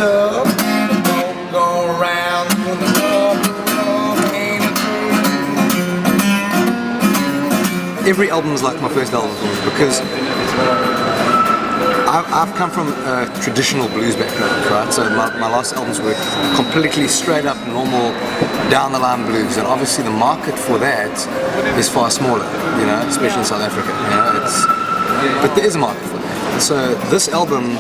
tub, don't go around when the love ain't true. Every album is like my first album for me because I've come from a traditional blues background, right? So my last albums were completely straight up, normal, down the line blues, and obviously the market for that is far smaller, you know, especially in South Africa. You know, but there is a market for that. So this album,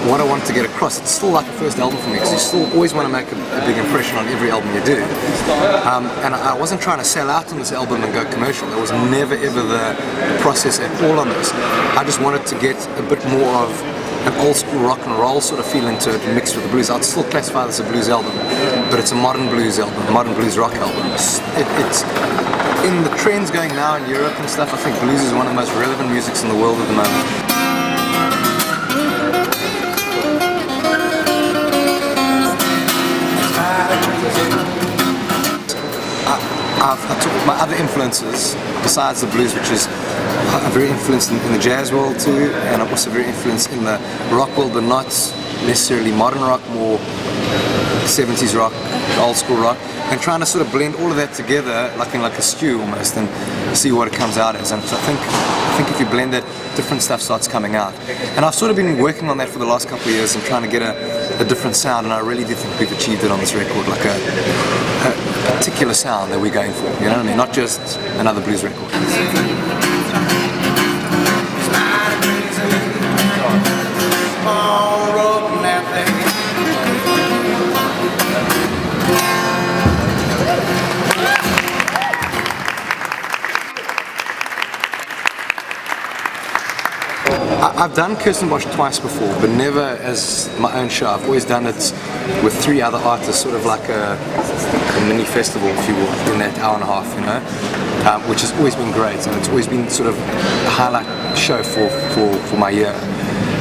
what I want to get across, it's still like a first album for me because you still always want to make a big impression on every album you do. And I wasn't trying to sell out on this album and go commercial. That was never ever the process at all on this. I just wanted to get a bit more of an old school rock and roll sort of feel into it mixed with the blues. I'd still classify this as a blues album, but it's a modern blues album, a modern blues rock album. It's in the trends going now in Europe and stuff. I think blues is one of the most relevant musics in the world at the moment. I took my other influences besides the blues, which is I'm very influenced in the jazz world too, and I'm also very influenced in the rock world, but not necessarily modern rock, more 70s rock, old school rock, and trying to sort of blend all of that together like in like a stew almost and see what it comes out as. And so I think if you blend that, different stuff starts coming out. And I've sort of been working on that for the last couple of years and trying to get a different sound, and I really do think we've achieved it on this record, like a particular sound that we're going for, you know what I mean? Not just another blues record. I've done Kirstenbosch twice before, but never as my own show. I've always done it with 3 other artists, sort of like a mini festival, if you will, in that hour and a half, you know, which has always been great, and it's always been sort of a highlight show for my year.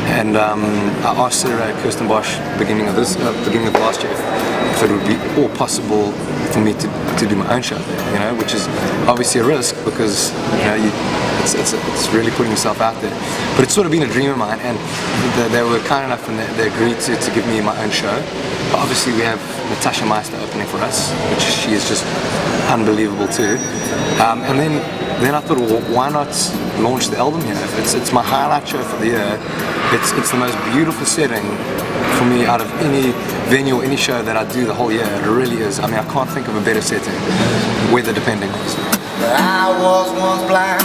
And I asked Sarah Kirstenbosch beginning of last year if it would be all possible for me to do my own show there, you know, which is obviously a risk because, you know, it's really putting yourself out there. But it's sort of been a dream of mine, and they were kind enough and they agreed to give me my own show. But obviously we have Natasha Meister opening for us, which she is just unbelievable too. And then I thought, well, why not launch the album here? It's my highlight show for the year. It's the most beautiful setting for me out of any venue or any show that I do the whole year. It really is. I mean, I can't think of a better setting, weather depending, obviously. I was once blind,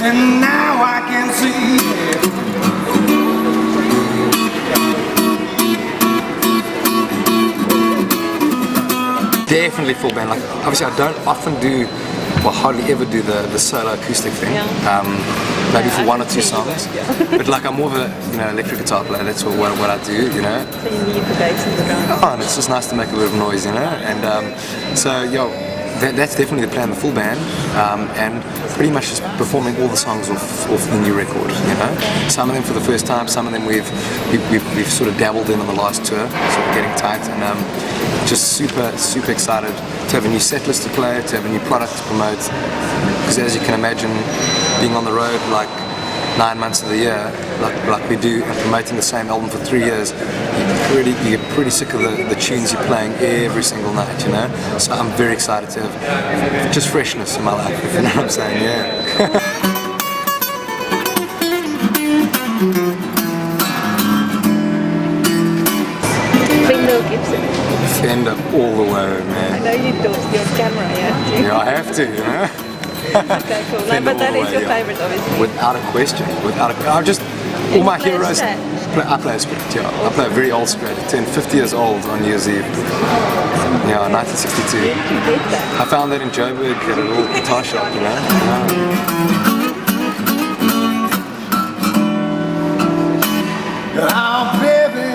and now I can see. Definitely full band. Like, obviously I don't often do, well, hardly ever do the solo acoustic thing. Maybe for 1 or 2 songs. But like I'm more of a, you know, electric guitar player. That's what I do, you know. So you need the bass and the drums. Oh, and it's just nice to make a bit of noise, you know. And so that's definitely the plan, the full band, and pretty much just performing all the songs off the new record, you know. Some of them for the first time, some of them we've sort of dabbled in on the last tour, sort of getting tight, and just super excited to have a new set list to play, to have a new product to promote, because as you can imagine, being on the road like 9 months of the year, like we do, and promoting the same album for 3 years, you get pretty sick of the tunes you're playing every single night, you know. So I'm very excited to have just freshness in my life, if you know what I'm saying, yeah. Fender all the way, man. I know you endorsed your camera, yeah? Yeah, I have to, you know. Okay, cool. No, but that is your favourite, obviously. Without a question. All my heroes. I play a Strat, yeah. I play a very old Strat. It turned 50 years old on New Year's Eve. Yeah, 1962. Where did you get that? I found that in Joburg at a little guitar shop, you know. Oh, baby,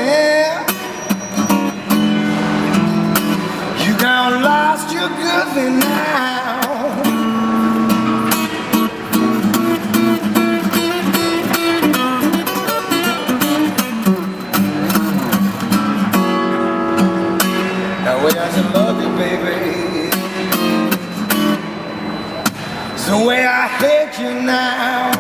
you done lost your good thing now. The way I should love you, baby, it's the way I hate you now.